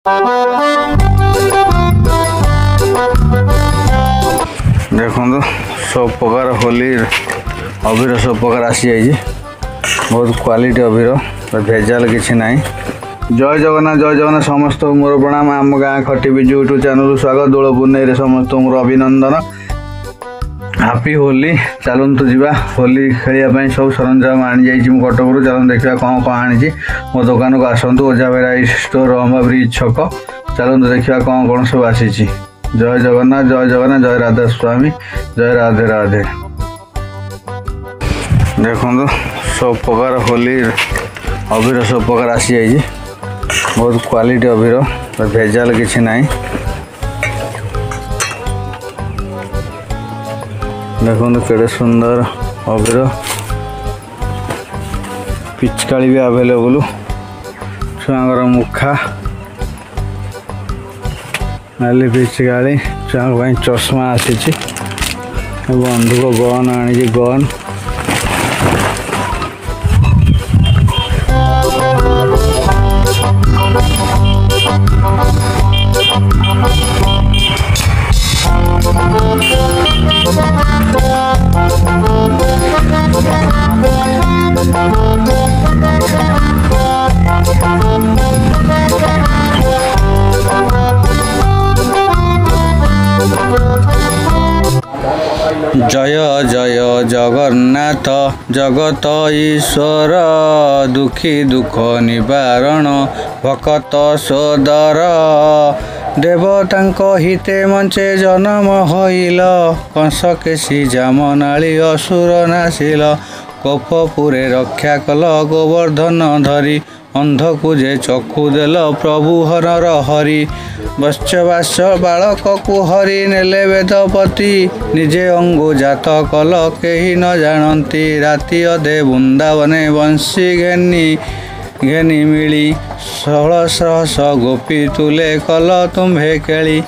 देखो सब प्रकार होली अबीर सब प्रकार आसी जाइए बहुत क्वालिटी अबीर भेजाल किसी ना। जय जगन्नाथ समस्त मोर प्रणाम। आम गाँ खटी बिजु यूट्यूब चैनल स्वागत। दोल पूर्णि समस्त मोर अभिनंदन। हापी होली। चलतु जा होली खेलने सब सरंजाम आनी जाइए कटक। चलते देखा कौन कौन आनी मो दुकान को आसतु ओजा भेराइटी स्टोर अम्बा ब्रिज छक। चलते देखा कौन कौन सब आसी। जय जगन्नाथ जय राधा स्वामी जय राधे राधे। देखो सब प्रकार होली अबीर सब प्रकार आसी जाइए बहुत क्वालिटी अबीर भेजाल किसी ना। देखो केड़े सुंदर अबीर पिचकारी भी आवेलेबल। छुआर मुखा नाली पिचकारी छुआ चश्मा आसी। बंधुक गन आनी गन जय जय जगन्नाथ जगत ईश्वर दुखी दुख निवारण भकत सोदर देवतांको हिते मंचे जन्म होइल कंस केशी जामनाली असुर नासिल कोपपुरे रक्षा कल गोवर्धन धरी अंधकु जे चक्षु देल प्रभु हरर हरि बश्चवास बालक को हरि नेले वेदपति निजे अंगु जात कल केही न जानती राति अधे वृंदावने बंशी घेनी मिली 1600 गोपी तुले कल तुम्भे केली।